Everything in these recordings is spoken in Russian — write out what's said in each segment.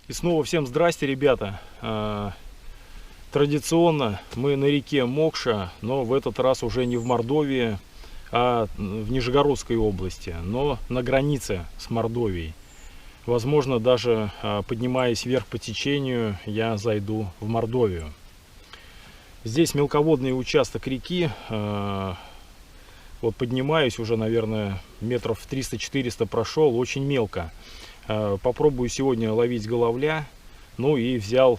И снова всем здрасте, ребята. Традиционно мы на реке Мокша, но в этот раз уже не в Мордовии, а в Нижегородской области, но на границе с Мордовией. Возможно, даже поднимаясь вверх по течению, я зайду в Мордовию. Здесь мелководный участок реки. Вот поднимаюсь уже, наверное, метров 300-400 прошел, очень мелко. Попробую сегодня ловить головля. Ну и взял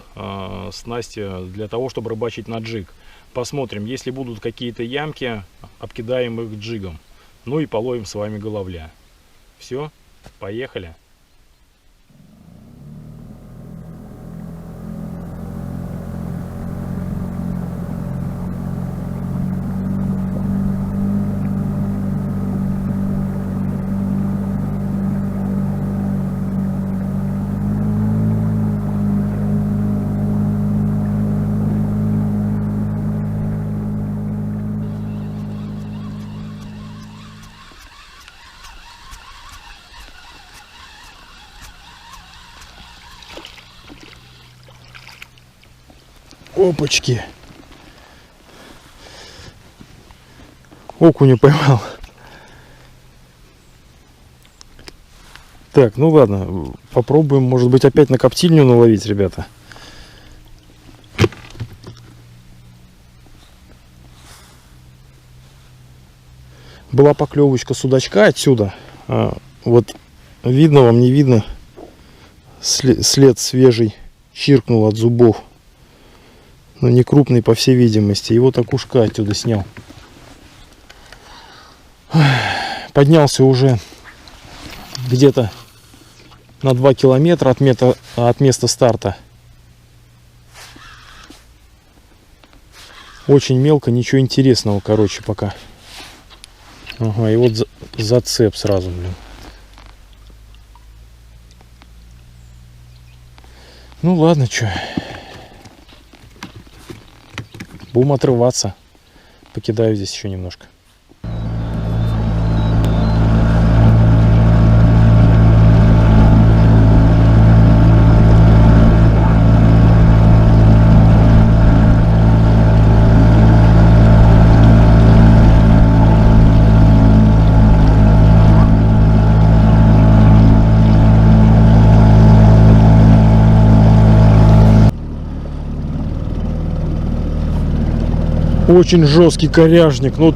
снасть для того, чтобы рыбачить на джиг. Посмотрим, если будут какие-то ямки, обкидаем их джигом. Ну и половим с вами головля. Все, поехали. Опачки. Окуня поймал. Так, ну ладно, попробуем, может быть, опять на коптильню наловить, ребята. Была поклевочка судачка отсюда. Вот видно вам, не видно, след свежий чиркнул от зубов. Но не крупный, по всей видимости. Его окушка отсюда снял. Поднялся уже где-то на 2 километра от места старта. Очень мелко, ничего интересного, короче, пока. Ага, и вот зацеп сразу, блин. Ну ладно, чё. Будем отрываться. Покидаю здесь еще немножко. Очень жесткий коряжник. Ну,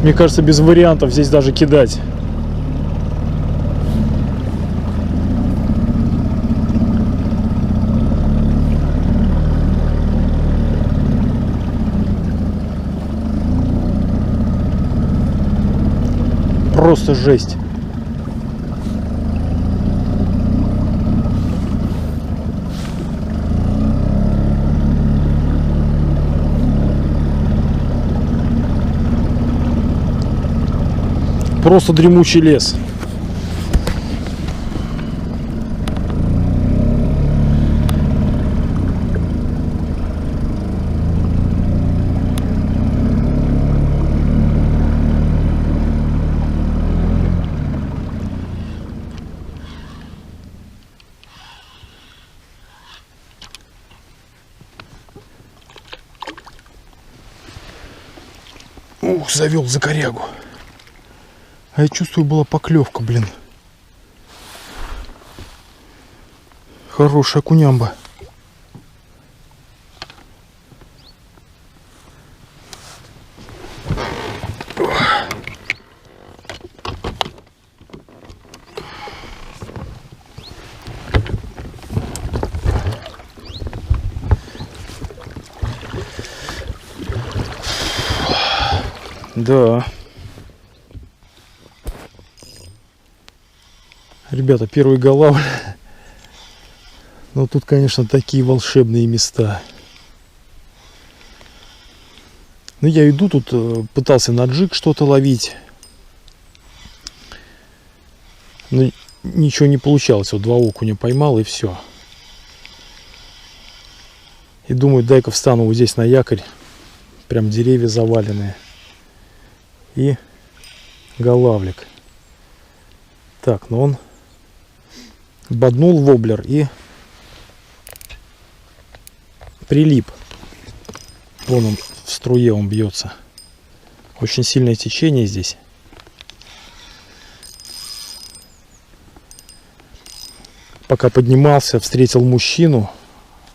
мне кажется, без вариантов здесь даже кидать. Просто жесть. Просто дремучий лес. Ух, завел за корягу. А я чувствую, была поклевка, блин. Хорошая окунямба. Да. Ребята, первый голавль. Но тут, конечно, такие волшебные места. Ну, я иду тут, пытался на джиг что-то ловить. Но ничего не получалось. Вот 2 окуня поймал, и все. И думаю, дай-ка встану вот здесь на якорь. Прям деревья заваленные. И голавлик. Так, но он боднул воблер и прилип. Вон он в струе, он бьется. Очень сильное течение здесь. Пока поднимался, встретил мужчину.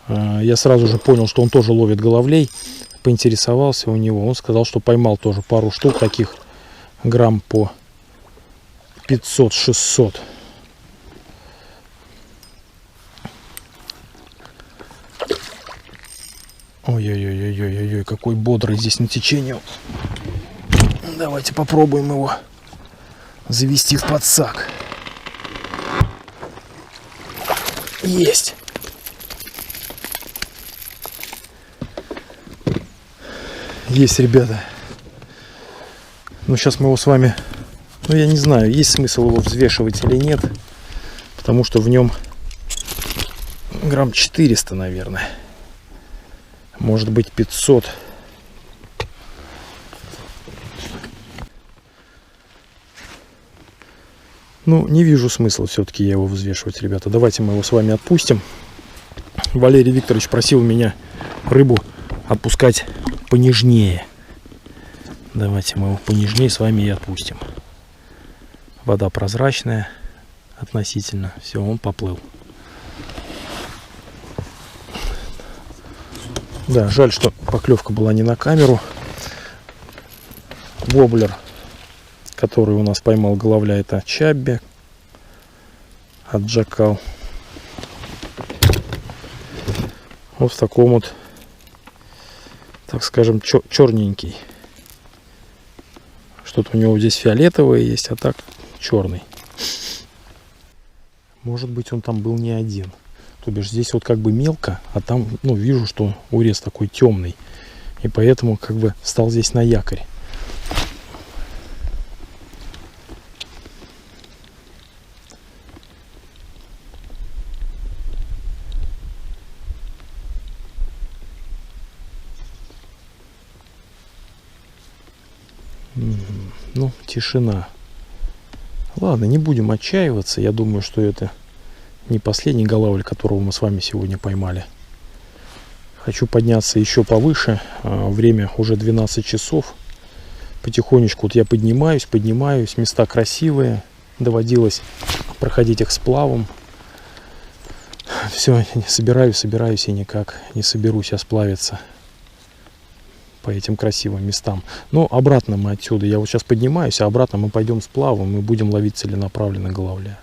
Я сразу же понял, что он тоже ловит головлей. Поинтересовался у него. Он сказал, что поймал тоже пару штук таких, грамм по 500-600. Ой-ой-ой-ой-ой-ой, какой бодрый здесь на течении. Давайте попробуем его завести в подсак. Есть. Есть, ребята. Ну, сейчас мы его с вами... Ну, я не знаю, есть смысл его взвешивать или нет. Потому что в нем грамм 400, наверное. Может быть, 500. Ну, не вижу смысла все-таки я его взвешивать, ребята. Давайте мы его с вами отпустим. Валерий Викторович просил меня рыбу отпускать понежнее. Давайте мы его понежнее с вами и отпустим. Вода прозрачная относительно. Все, он поплыл. Да, жаль, что поклевка была не на камеру. Воблер, который у нас поймал головля, это чабби от Джакал. Вот в таком вот, так скажем, черненький. Что-то у него здесь фиолетовое есть, а так черный. Может быть, он там был не один. То бишь здесь вот как бы мелко, а там, ну, вижу, что урез такой темный. И поэтому как бы стал здесь на якорь. Ну, тишина. Ладно, не будем отчаиваться. Я думаю, что это не последний голавль, которого мы с вами сегодня поймали. Хочу подняться еще повыше. Время уже 12 часов. Потихонечку вот я поднимаюсь. Места красивые. Доводилось проходить их сплавом. Все, собираюсь и никак не соберусь я сплавиться по этим красивым местам. Но обратно мы отсюда. Я вот сейчас поднимаюсь, а обратно мы пойдем сплавом и будем ловить целенаправленно головля.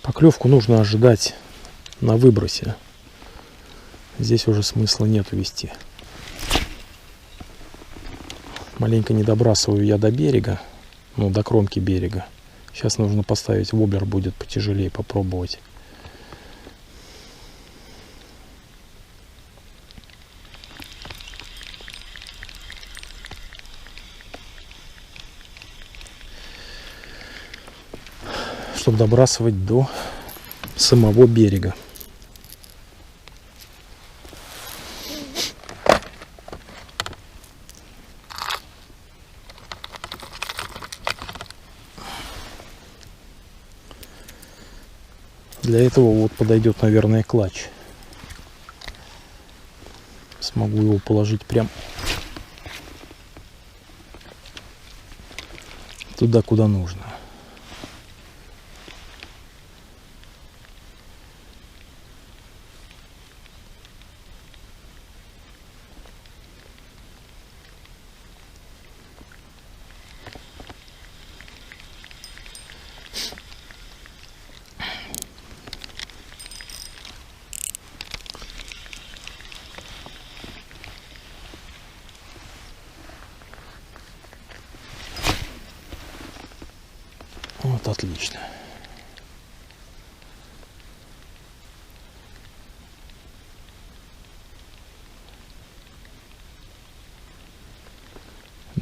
Поклевку нужно ожидать на выбросе. Здесь уже смысла нету вести. Маленько не добрасываю я до берега, ну, до кромки берега. Сейчас нужно поставить воблер, будет потяжелее, попробовать. Чтобы добрасывать до самого берега. Для этого вот подойдет, наверное, клатч. Смогу его положить прям туда, куда нужно. Вот, отлично.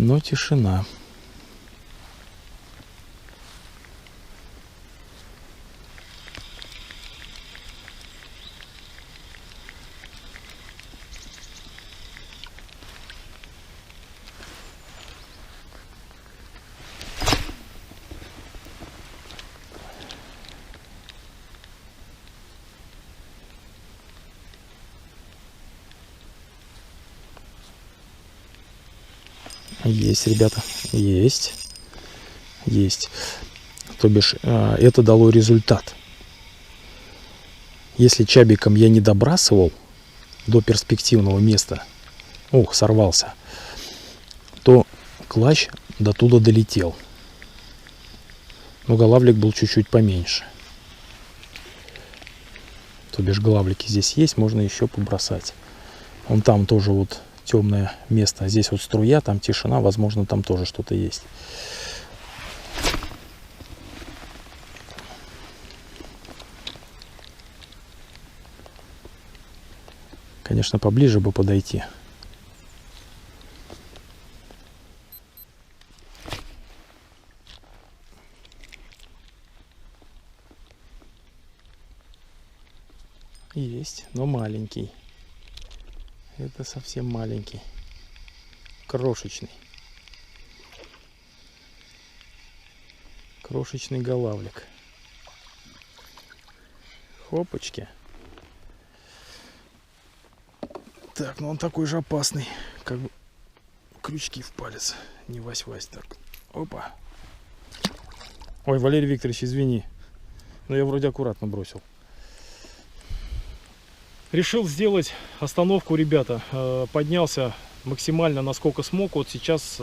Но тишина. Есть, ребята, есть. То бишь, это дало результат. Если чабиком я не добрасывал до перспективного места, сорвался, то клащ до туда долетел. Но голавлик был чуть-чуть поменьше. То бишь, голавлики здесь есть, можно еще побросать. Вон там тоже вот темное место. Здесь вот струя, там тишина, возможно, там тоже что-то есть. Конечно, поближе бы подойти. Есть, но маленький. Это совсем маленький. Крошечный. Крошечный голавлик. Хопочки. Так, ну он такой же опасный. Как бы крючки в палец. Не вась-вась. Так. Опа. Ой, Валерий Викторович, извини. Но я вроде аккуратно бросил. Решил сделать остановку, ребята. Поднялся максимально насколько смог. Вот сейчас,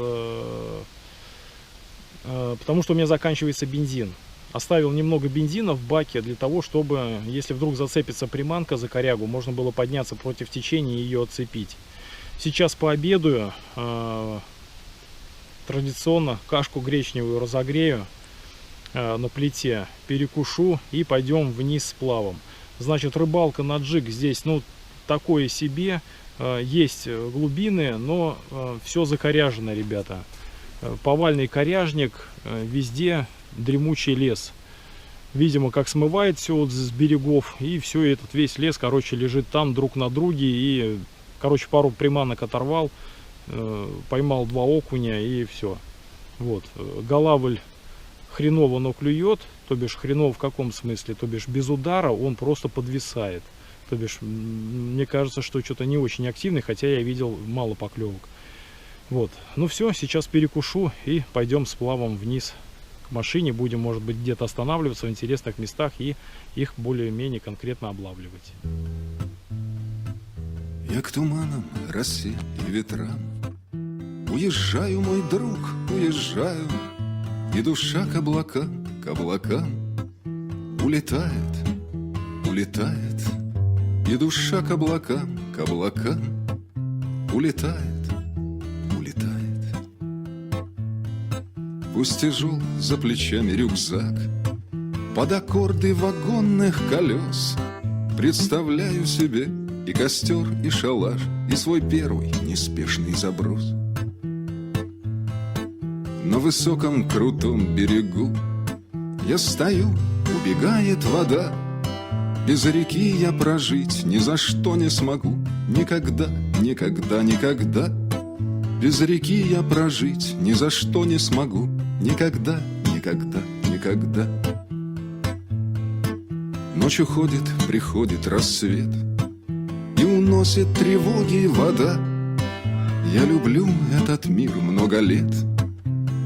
потому что у меня заканчивается бензин. Оставил немного бензина в баке для того, чтобы, если вдруг зацепится приманка за корягу, можно было подняться против течения и ее отцепить. Сейчас пообедаю. Традиционно кашку гречневую разогрею на плите, перекушу и пойдем вниз с плавом. Значит, рыбалка на джиг здесь, такое себе. Есть глубины, но все закоряжено, ребята. Повальный коряжник, везде дремучий лес. Видимо, как смывает все вот с берегов. И все, этот весь лес, лежит там друг на друге. И, пару приманок оторвал. Поймал 2 окуня и все. Вот. Голавль хреново, но клюет. То бишь хреново в каком смысле? То бишь без удара он просто подвисает. То бишь мне кажется, что что-то не очень активный, хотя я видел мало поклевок. Вот. Ну все, сейчас перекушу и пойдем с плавом вниз к машине. Будем, может быть, где-то останавливаться в интересных местах и их более-менее конкретно облавливать. Я к туманам, росе и ветрам уезжаю, мой друг, уезжаю, и душа к облакам улетает, улетает, и душа к облакам улетает, улетает. Пусть тяжел за плечами рюкзак, под аккорды вагонных колес представляю себе и костер, и шалаш, и свой первый неспешный заброс. На высоком крутом берегу я стою, убегает вода. Без реки я прожить ни за что не смогу. Никогда, никогда, никогда. Без реки я прожить ни за что не смогу. Никогда, никогда, никогда. Ночь уходит, приходит рассвет, и уносит тревоги вода. Я люблю этот мир много лет,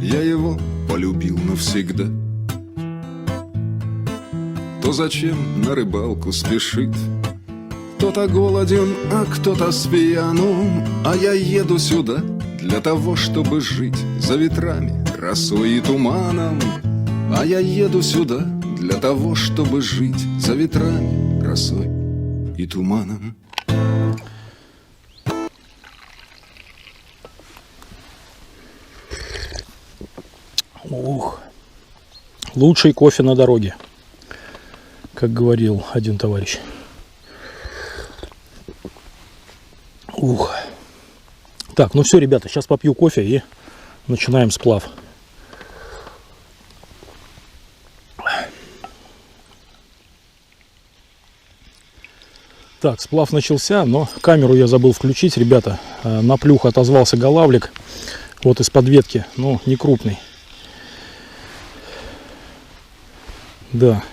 я его полюбил навсегда. То зачем на рыбалку спешит? Кто-то голоден, а кто-то с пьяну. А я еду сюда для того, чтобы жить за ветрами, росой и туманом. А я еду сюда для того, чтобы жить за ветрами, росой и туманом. Ух, лучший кофе на дороге, как говорил один товарищ. Ух. Так, ну все, ребята, сейчас попью кофе и Начинаем сплав. Так, сплав начался, но камеру я забыл включить, ребята. На плюх отозвался голавлик. Вот из-под ветки, но не крупный. Да.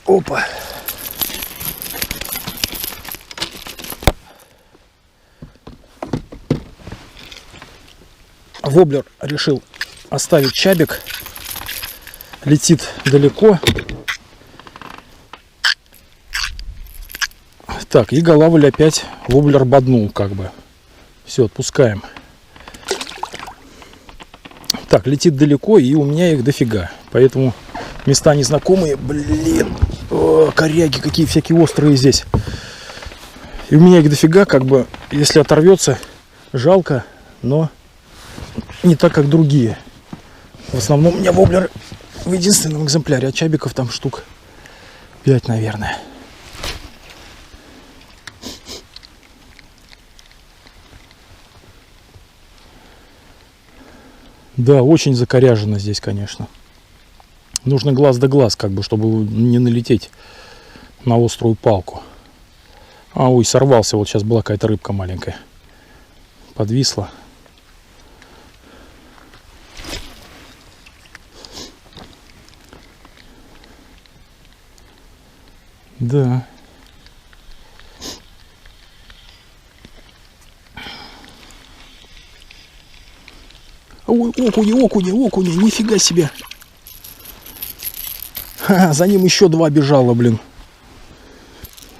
Опа. Воблер решил оставить чабик. Летит далеко. Так, и голавль опять воблер боднул, как бы. Все, отпускаем. Так, летит далеко, и у меня их дофига. Поэтому места незнакомые. Блин, о, коряги какие всякие острые здесь. И у меня их дофига, как бы, если оторвется, жалко, но не так, как другие. В основном у меня воблер в единственном экземпляре, а чабиков там штук 5, наверное. Да, очень закоряжено здесь, конечно. Нужно глаз да глаз, как бы, чтобы не налететь на острую палку. А, ой, сорвался. Вот сейчас была какая-то рыбка маленькая. Подвисла. Да. Ой, окуни, нифига себе. Ха, за ним еще 2 бежало, блин.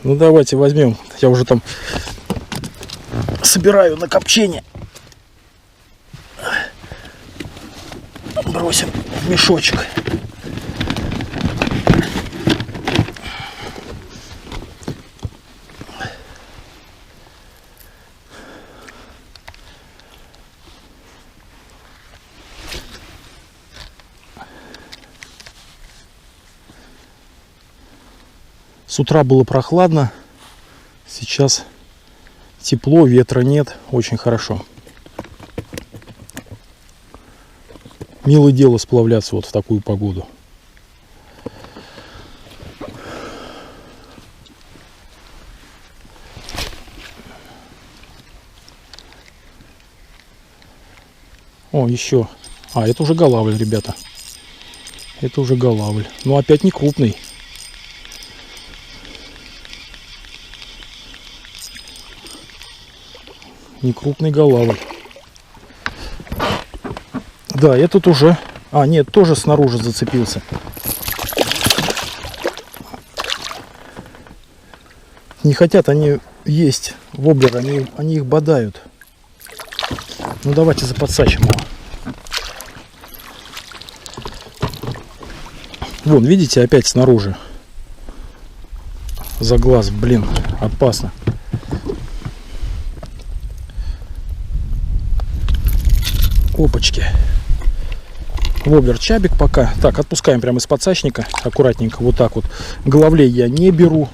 Ну давайте возьмем. Я уже там собираю на копчение. Бросим в мешочек. С утра было прохладно, сейчас тепло, ветра нет, очень хорошо. Милое дело сплавляться вот в такую погоду. О, еще. А, это уже голавль, ребята. Это уже голавль. Но опять не крупный. Не крупный голавль. Да, этот уже... А, нет, тоже снаружи зацепился. Не хотят они есть воблер, они их бодают. Ну давайте заподсачим его. Вон, видите, опять снаружи. За глаз, блин, опасно. Опачки. Воблер чабик пока. Так, отпускаем прямо из подсачника. Аккуратненько, вот так вот. Головлей я не беру.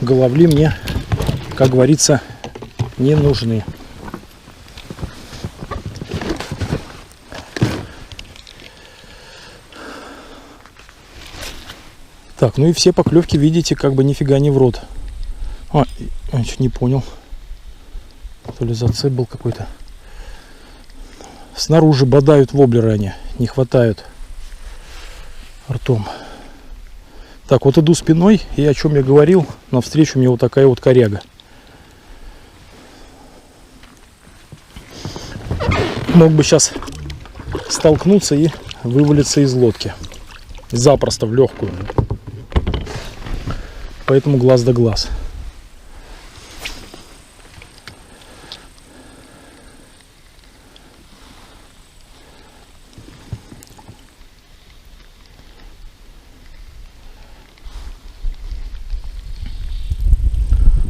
Головли мне, как говорится, не нужны. Так, ну и все поклевки, видите, как бы нифига не в рот. А, я чуть не понял. То ли зацеп был какой-то. Снаружи бодают воблеры они, не хватают ртом. Так, вот иду спиной, и о чем я говорил, навстречу мне вот такая вот коряга. Мог бы сейчас столкнуться и вывалиться из лодки. Запросто, в легкую. Поэтому глаз да глаз.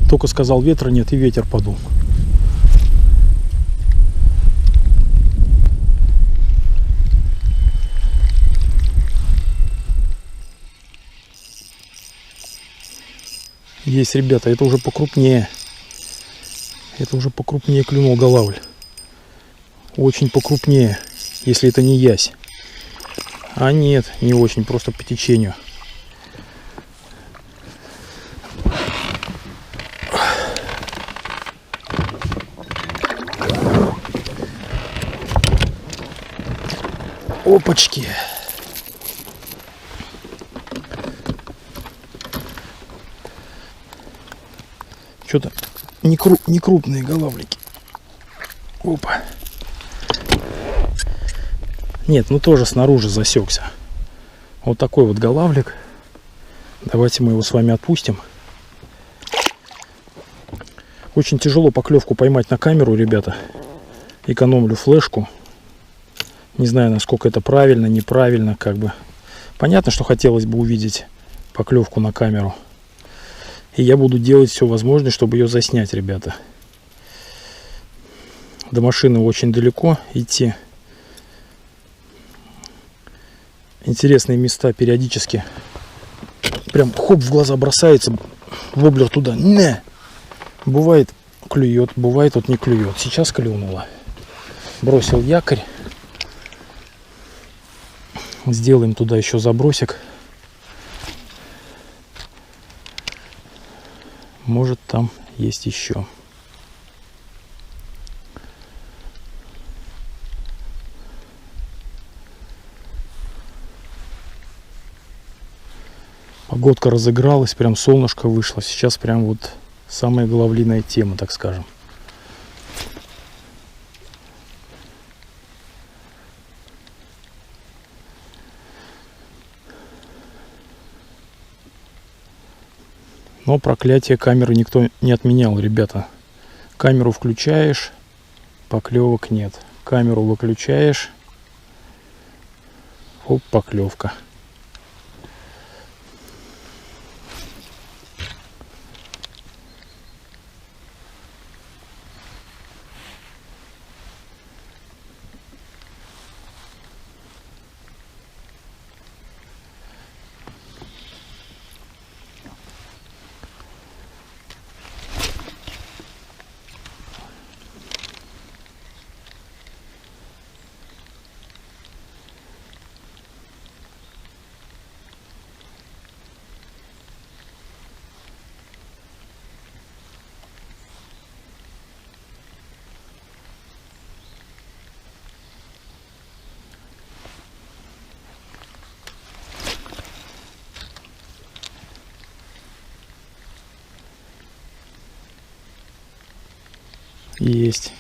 Только сказал, ветра нет, и ветер подул. Есть, ребята, это уже покрупнее. Это уже покрупнее клюнул голавль. Очень покрупнее, если это не ясь. А нет, не очень, просто по течению. Опачки. Что-то не крупные голавлики. Опа. Нет, ну тоже снаружи засекся. Вот такой вот голавлик. Давайте мы его с вами отпустим. Очень тяжело поклевку поймать на камеру, ребята. Экономлю флешку. Не знаю, насколько это правильно, неправильно, как бы. Понятно, что хотелось бы увидеть поклевку на камеру. И я буду делать все возможное, чтобы ее заснять, ребята. До машины очень далеко идти. Интересные места периодически. Прям хоп, в глаза бросается. Воблер туда. Не! Бывает клюет, бывает вот не клюет. Сейчас клюнуло. Бросил якорь. Сделаем туда еще забросик. Может, там есть еще. Погодка разыгралась, прям солнышко вышло. Сейчас прям вот самая головлиная тема, так скажем. Но проклятие камеры никто не отменял, ребята. Камеру включаешь, поклевок нет. Камеру выключаешь, оп, поклевка.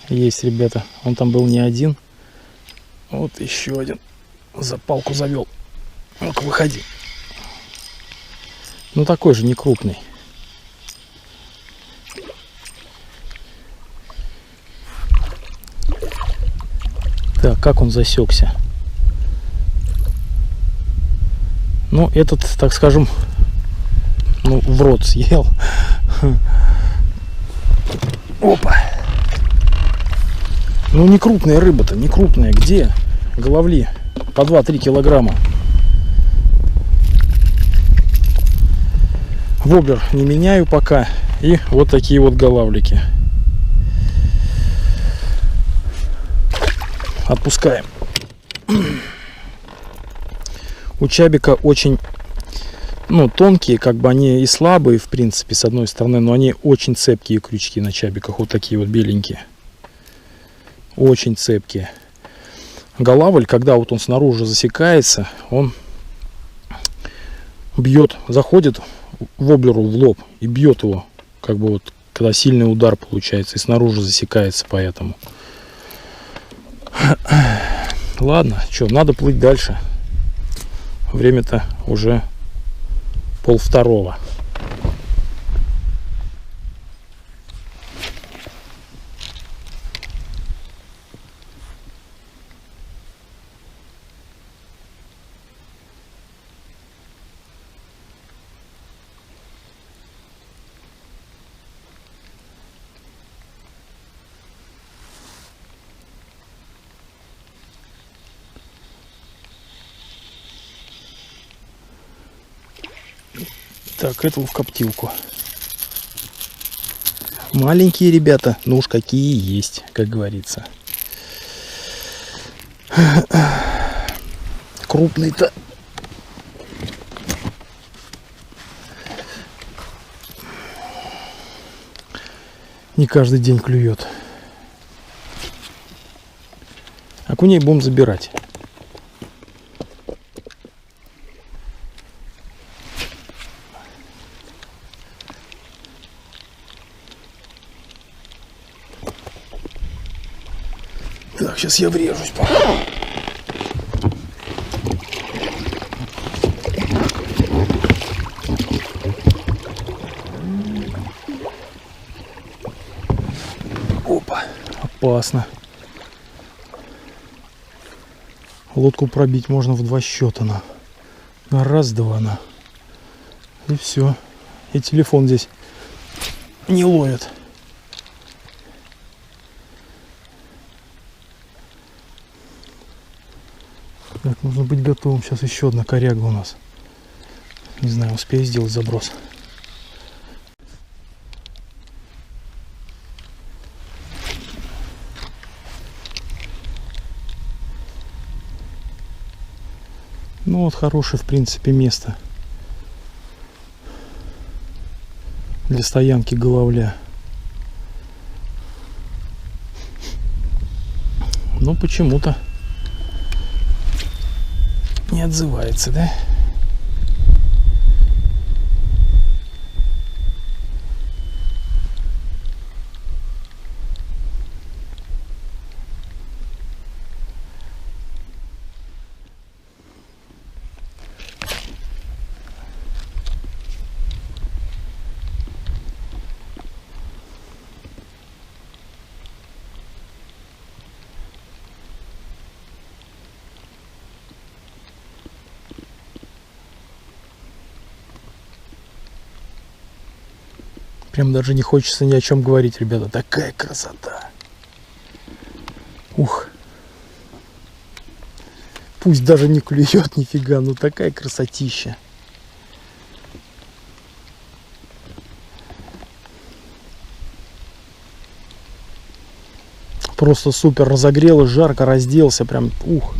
Есть, ребята. Он там был не один. Вот еще один. За палку завел. Ну-ка, выходи. Ну, такой же, не крупный. Так, как он засекся? Ну, этот, так скажем, ну, в рот съел. Опа. Ну, не крупная рыба-то, не крупная. Где? Головли. По 2-3 килограмма. Воблер не меняю пока. И вот такие вот голавлики. Отпускаем. У чабика очень, ну, тонкие, как бы они и слабые, в принципе, с одной стороны, но они очень цепкие крючки на чабиках. Вот такие вот беленькие. Очень цепкие. Голавль, когда вот он снаружи засекается, он бьет, заходит воблеру в лоб и бьет его, как бы вот, когда сильный удар получается, и снаружи засекается, поэтому. Ладно, что, надо плыть дальше. Время-то уже 1:30. Так, этого в коптилку. Маленькие ребята, ну уж какие есть, как говорится. Крупный-то. Не каждый день клюет. Окуней будем забирать. Так, сейчас я врежусь. Опа, опасно. Лодку пробить можно в 2 счета. На раз-два. И все. И телефон здесь не ловит. Так, нужно быть готовым. Сейчас еще одна коряга у нас. Не знаю, успею сделать заброс. Ну вот хорошее, в принципе, место для стоянки головля. Но почему-то не отзывается, да? Прям даже не хочется ни о чем говорить, ребята. Такая красота. Ух. Пусть даже не клюет нифига, но такая красотища. Просто супер разогрелось, жарко, разделся. Прям ух.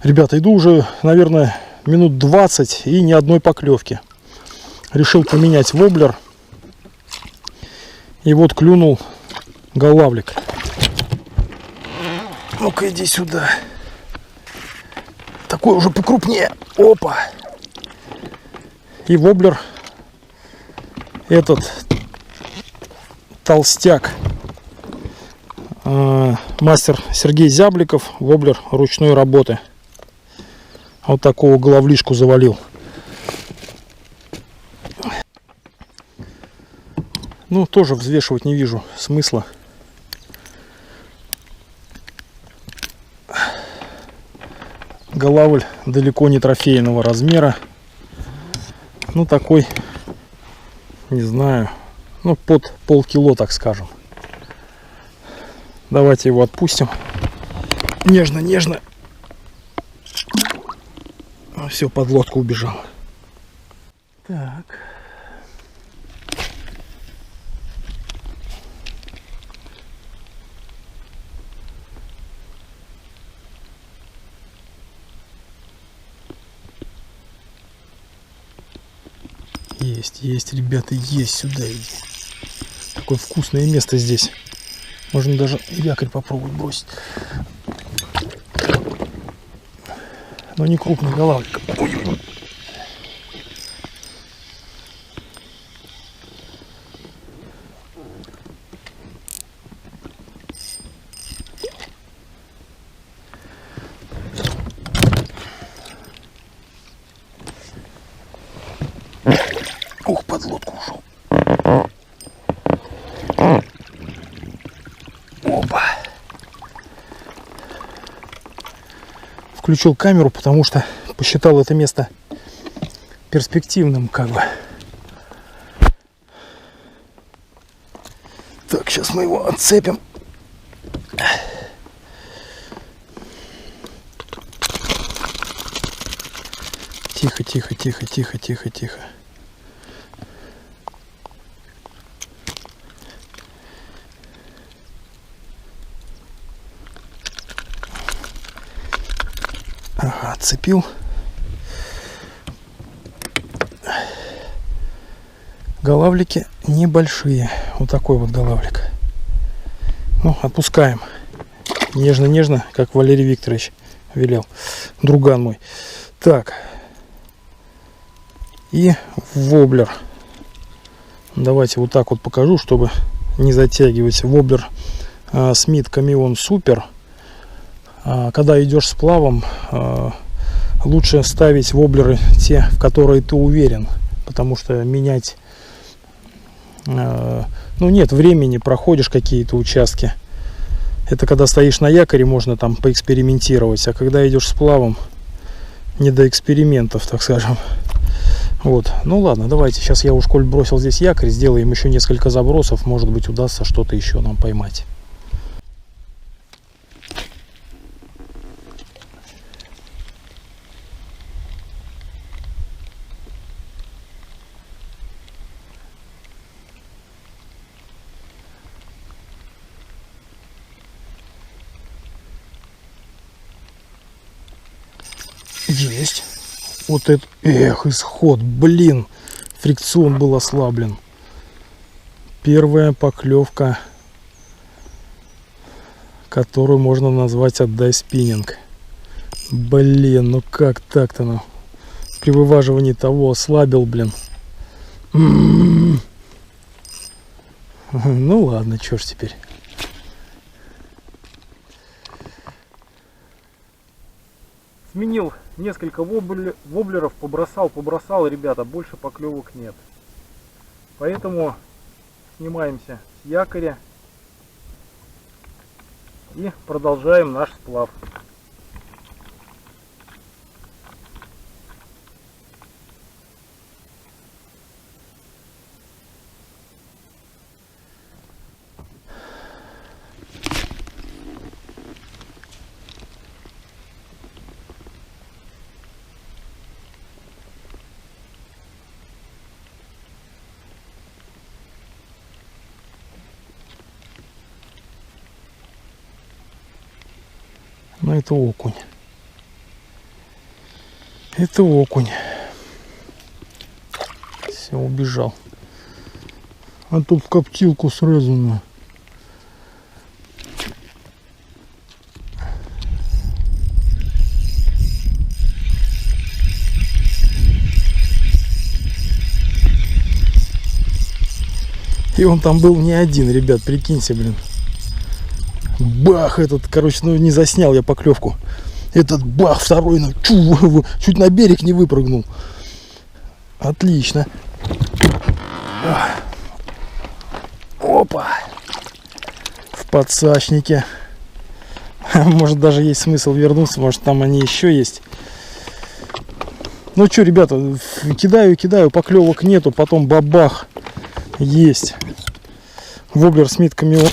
Ребята, иду уже, наверное, минут 20 и ни одной поклевки. Решил поменять воблер. И вот клюнул голавлик. Ну-ка, иди сюда. Такой уже покрупнее. Опа. И воблер этот толстяк. Мастер Сергей Зябликов. Воблер ручной работы. Вот такого головлишку завалил. Ну, тоже взвешивать не вижу смысла. Голавль далеко не трофейного размера. Ну, такой, не знаю, ну, под полкило, так скажем. Давайте его отпустим. Нежно-нежно. Все, под лодку убежал. Так. Есть, ребята, есть, сюда иди. Такое вкусное место здесь. Можно даже якорь попробовать бросить. Но не крупный голавлик. Ой-ой-ой. Ух, под лодку ушел. Опа. Включил камеру, потому что посчитал это место перспективным, как бы. Так, сейчас мы его отцепим. Тихо, тихо, тихо, тихо, тихо, тихо. Ага, отцепил. Голавлики небольшие. Вот такой вот голавлик. Ну, отпускаем. Нежно-нежно, как Валерий Викторович велел. Друган мой. Так. И воблер. Давайте вот так вот покажу, чтобы не затягивать. Воблер Смит Камеон Супер. Когда идешь с плавом, лучше ставить воблеры те, в которые ты уверен. Потому что менять... ну, нет времени, проходишь какие-то участки. Это когда стоишь на якоре, можно там поэкспериментировать. А когда идешь с плавом, не до экспериментов, так скажем. Вот. Ну ладно, давайте. Сейчас я уж коль бросил здесь якорь, сделаем еще несколько забросов. Может быть, удастся что-то еще нам поймать. Есть. Вот это, эх, исход, блин, фрикцион был ослаблен. Первая поклевка, которую можно назвать «отдай спиннинг». Блин, ну как так-то, ну, при вываживании того ослабил, блин. Ну ладно, чё ж теперь. Сменил несколько воблеров, побросал, ребята, больше поклевок нет. Поэтому снимаемся с якоря и продолжаем наш сплав. Но это окунь. Это окунь. Все, убежал. А тут в коптилку срезано. И он там был не один, ребят, прикиньте, блин. Бах, этот, короче, ну не заснял я поклевку. Этот бах, второй, ну, чуть на берег не выпрыгнул. Отлично. Опа. В подсачнике. Может, даже есть смысл вернуться, может, там они еще есть. Ну что, ребята, кидаю, поклевок нету, потом бабах. Есть. Воблер Смит Камеон.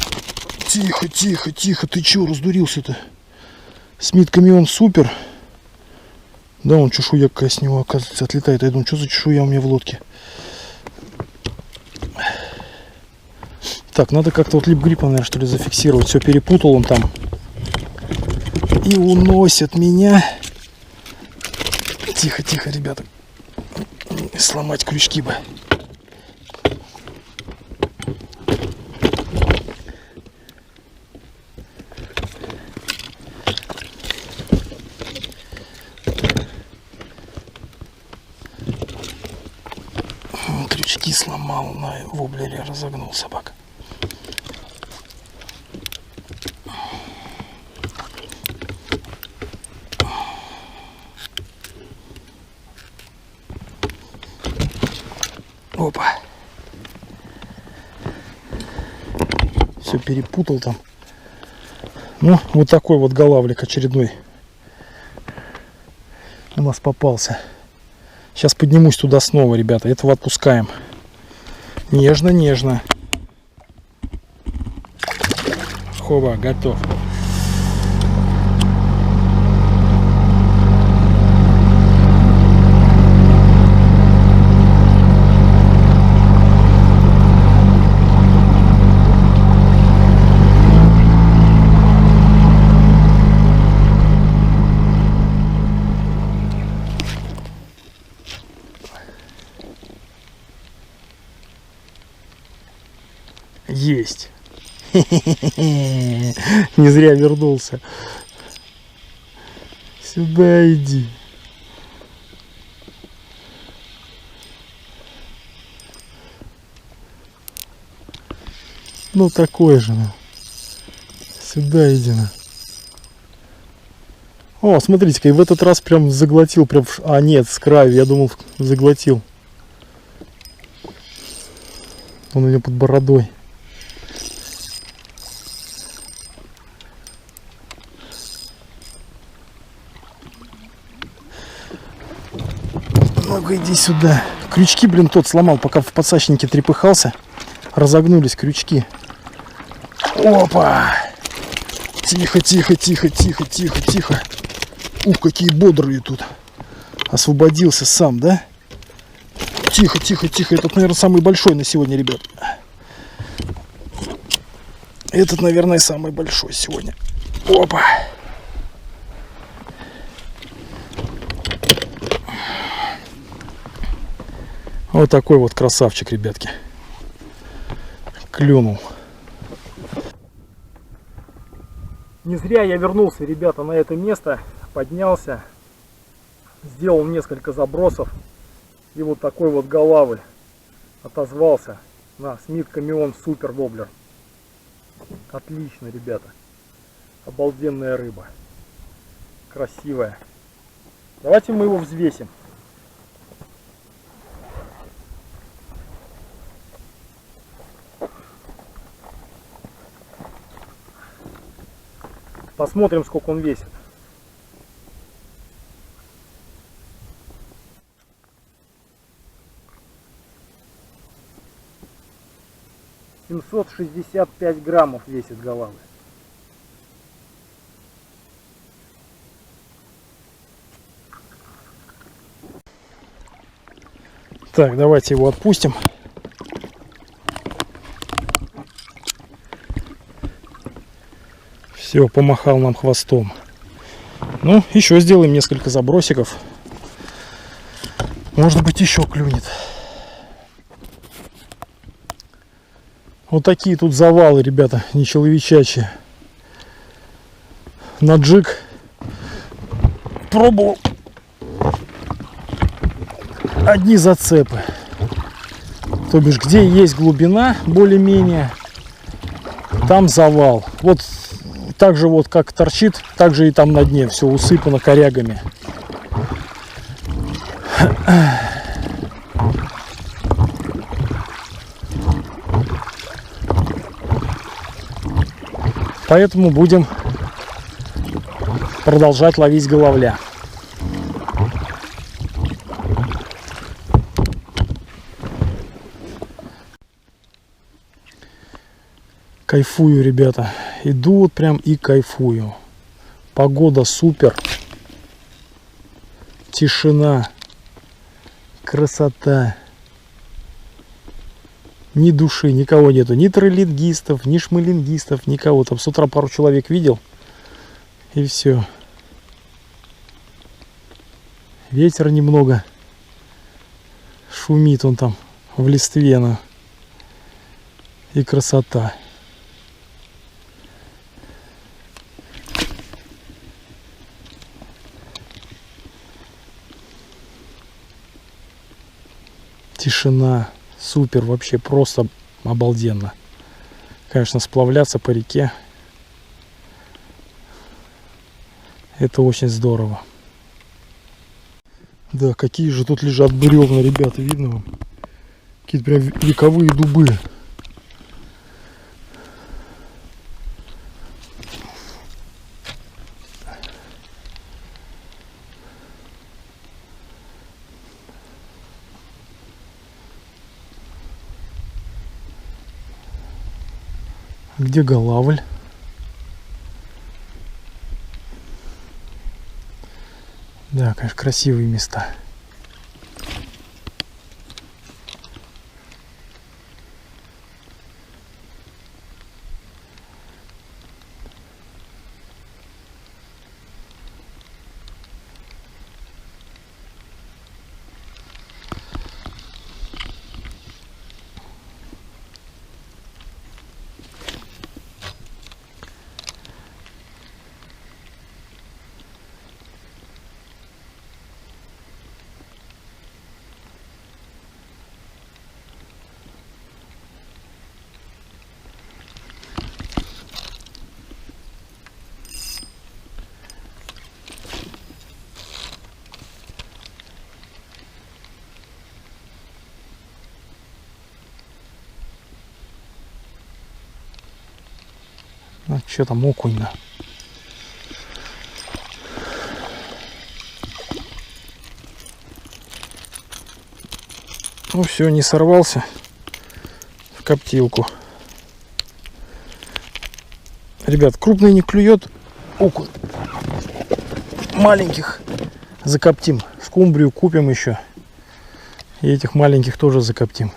Тихо, ты чего раздурился-то? Смит Камеон Супер. Да, он чешуя какая с него, оказывается, отлетает. Я думаю, что за чешуя у меня в лодке? Так, надо как-то вот лип-гриппом, наверное, что ли, зафиксировать. Все, перепутал он там. И уносит меня. Тихо, ребята. Сломать крючки бы. Крючки сломал, на воблере разогнул собака. Опа. Все перепутал там. Ну, вот такой вот голавлик очередной у нас попался. Сейчас поднимусь туда снова, ребята. Этого отпускаем. Нежно. Хоба, готов. Есть. Не зря вернулся. Сюда иди. Ну такой же. Сюда иди. О, смотрите-ка, и в этот раз прям заглотил. Прям... А, нет, с краю. Я думал, заглотил. Он у него под бородой. Ну-ка, иди сюда. Крючки, блин, тот сломал, пока в подсачнике трепыхался. Разогнулись крючки. Опа! Тихо, тихо, тихо, тихо, тихо, тихо. Ух, какие бодрые тут. Освободился сам, да? Тихо, тихо, тихо. Этот, наверное, самый большой на сегодня, ребят. Этот, наверное, самый большой сегодня. Опа! Вот такой вот красавчик, ребятки. Клюнул. Не зря я вернулся, ребята, на это место. Поднялся. Сделал несколько забросов. И вот такой вот голавль отозвался на Смит Камеон Супер Воблер. Отлично, ребята. Обалденная рыба. Красивая. Давайте мы его взвесим. Посмотрим, сколько он весит. — 765 граммов весит голавль. Так, давайте его отпустим. Все, помахал нам хвостом. Ну, еще сделаем несколько забросиков. Может быть, еще клюнет. Вот такие тут завалы, ребята, нечеловечачьи. На джиг пробовал. Одни зацепы. То бишь, где есть глубина, более-менее, там завал. Вот так же вот как торчит, так же и там на дне все усыпано корягами. Поэтому будем продолжать ловить головля. Кайфую, ребята. Иду вот прям и кайфую. Погода супер. Тишина. Красота. Ни души, никого нету. Ни троллингистов, ни шмелингистов, никого. Там с утра пару человек видел. И все. Ветер немного. Шумит он там в листве. И красота. Тишина. Супер, вообще просто обалденно. Конечно, сплавляться по реке — это очень здорово. Да, какие же тут лежат бревна, ребята, видно вам? Какие-то прям вековые дубы. Где голавль? Да, конечно, красивые места. Ну, что там окунь, да? Ну все, не сорвался в коптилку. Ребят, крупный не клюет, окунь. Маленьких закоптим. Скумбрию купим еще. И этих маленьких тоже закоптим.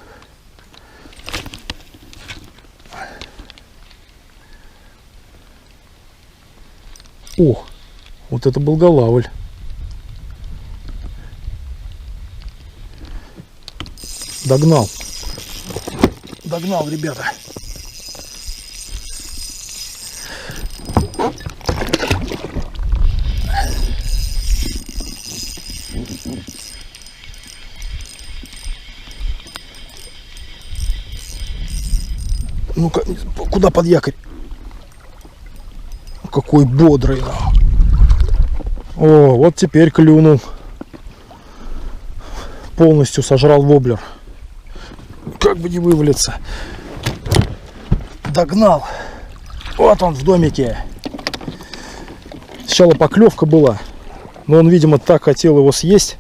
О, вот это был голавль. Догнал. Догнал, ребята. Ну-ка, куда под якорь? Какой бодрый. О, вот теперь клюнул. Полностью сожрал воблер. Как бы не вывалиться. Догнал. Вот он в домике. Сначала поклевка была, но он, видимо, так хотел его съесть,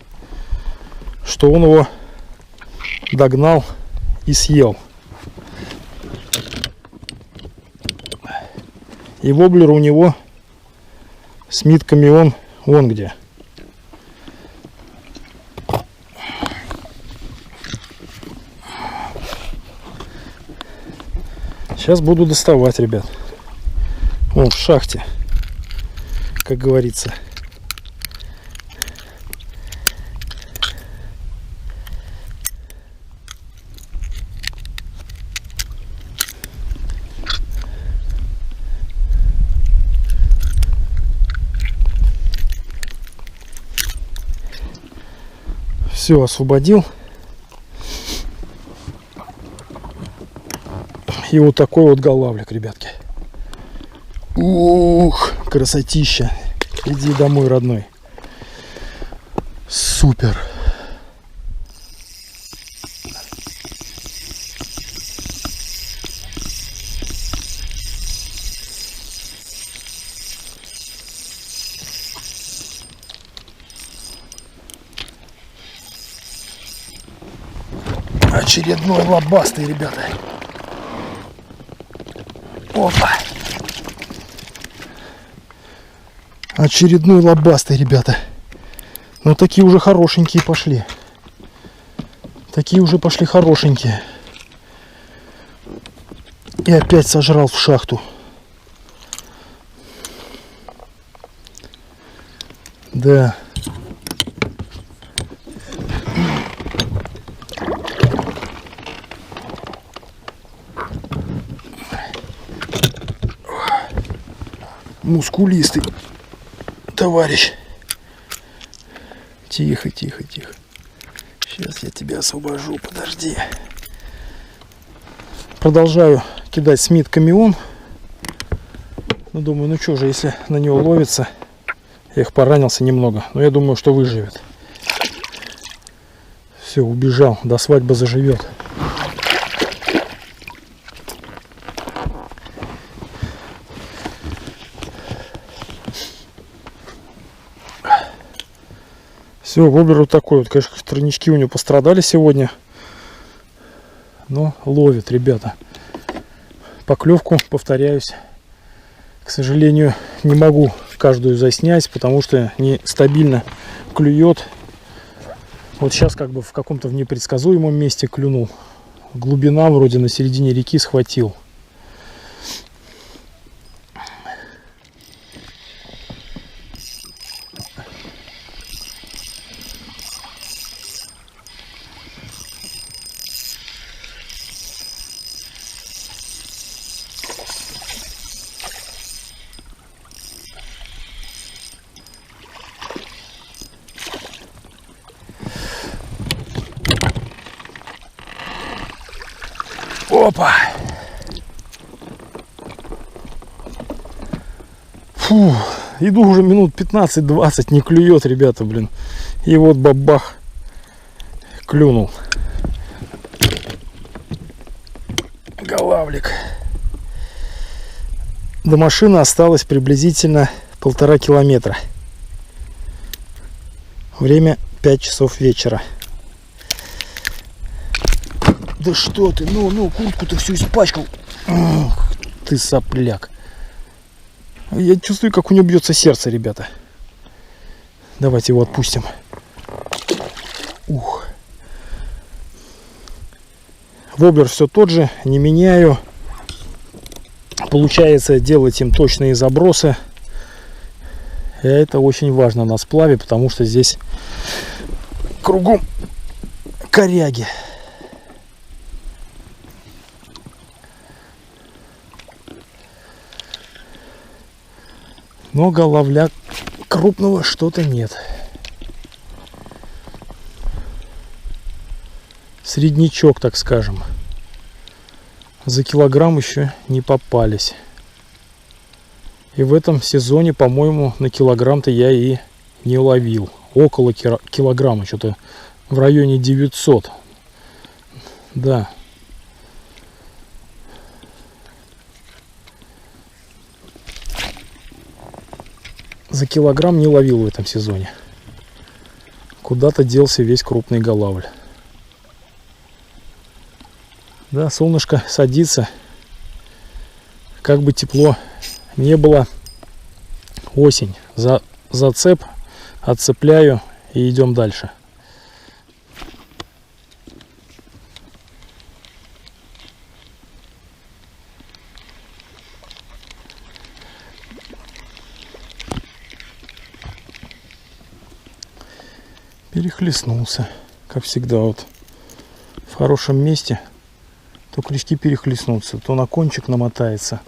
что он его догнал и съел. И воблер у него с митками он вон где. Сейчас буду доставать, ребят. Вон в шахте, как говорится. Все, освободил. И вот такой вот голавлик, ребятки. Ух, красотища. Иди домой, родной. Супер. Очередной лобастый, ребята. Опа. Очередной лобастый, ребята. Но такие уже хорошенькие пошли. Такие уже пошли хорошенькие. И опять сожрал в шахту. Да. Мускулистый товарищ. Тихо, тихо, тихо. Сейчас я тебя освобожу, подожди. Продолжаю кидать с митками он. Ну, думаю, ну что же, если на него ловится. Я их поранился немного, но я думаю, что выживет. Все, убежал, до свадьбы заживет. Все, воблер вот такой вот. Конечно, тройнички у него пострадали сегодня. Но ловит, ребята. Поклевку, повторяюсь, к сожалению, не могу каждую заснять, потому что нестабильно клюет. Вот сейчас как бы в каком-то в непредсказуемом месте клюнул. Глубина вроде на середине реки схватил. Опа! Фу, иду уже минут 15-20, не клюет, ребята, блин. И вот бабах, клюнул. Голавлик. До машины осталось приблизительно 1,5 километра. Время 5 часов вечера. Да что ты, ну, куртку-то всю испачкал. Ох, ты сопляк. Я чувствую, как у него бьется сердце, ребята. Давайте его отпустим. Ух. Воблер все тот же, не меняю. Получается делать им точные забросы. И это очень важно на сплаве, потому что здесь кругом коряги. Но головля крупного что-то нет. Среднячок, так скажем. За килограмм еще не попались. И в этом сезоне, по-моему, на килограмм-то я и не ловил. Около килограмма, что-то в районе 900. Да. За килограмм не ловил в этом сезоне. Куда-то делся весь крупный голавль. Да, солнышко садится. Как бы тепло не было, осень. Зацеп, отцепляю и идем дальше. Перехлестнулся, как всегда, вот в хорошем месте. То крючки перехлестнутся, то на кончик намотается.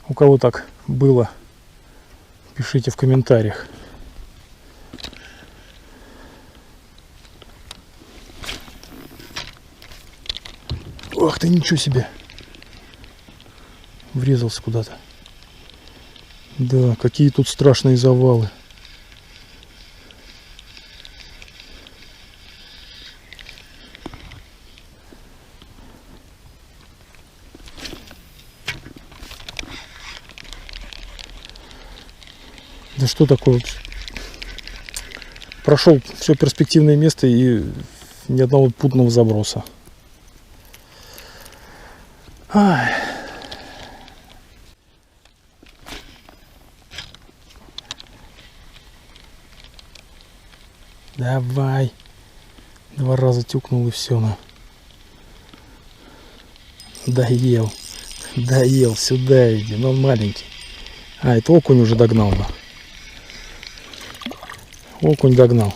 У кого так было, пишите в комментариях. Ах ты, ничего себе! Врезался куда-то. Да, какие тут страшные завалы. Да что такое? Прошел все перспективное место и ни одного путного заброса. Ай. Давай. 2 раза тюкнул и все. Доел. Доел. Сюда иди. Но он маленький. А, это окунь уже догнал. Окунь догнал.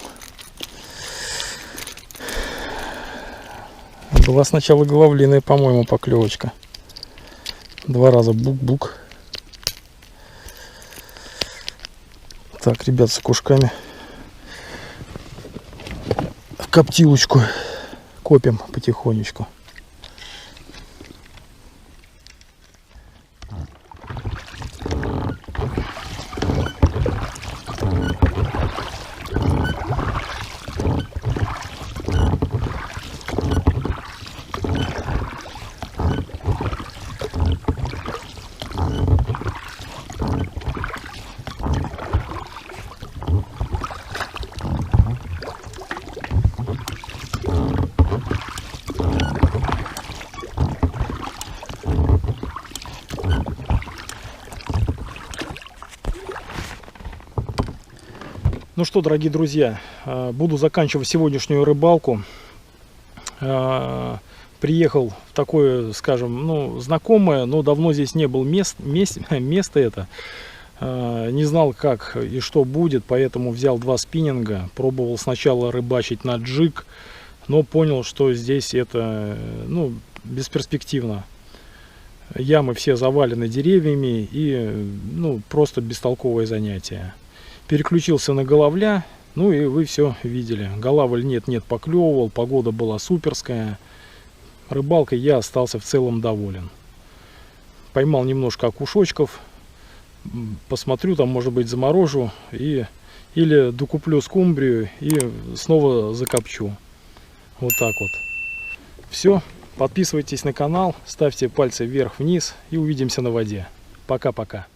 Была сначала головлиная, по-моему, поклевочка. 2 раза бук-бук. Так, ребят, с кушками в коптилочку копим потихонечку. Ну что, дорогие друзья, буду заканчивать сегодняшнюю рыбалку. Приехал в такое, скажем, ну, знакомое, но давно здесь не был место это. Не знал, как и что будет, поэтому взял 2 спиннинга. Пробовал сначала рыбачить на джиг, но понял, что здесь это, ну, бесперспективно. Ямы все завалены деревьями и, ну, просто бестолковое занятие. Переключился на головля, ну и вы все видели. Голавль нет поклевывал, погода была суперская. Рыбалкой я остался в целом доволен. Поймал немножко окушочков. Посмотрю, там, может быть, заморожу или докуплю скумбрию и снова закопчу. Вот так вот. Все. Подписывайтесь на канал, ставьте пальцы вверх-вниз и увидимся на воде. Пока-пока.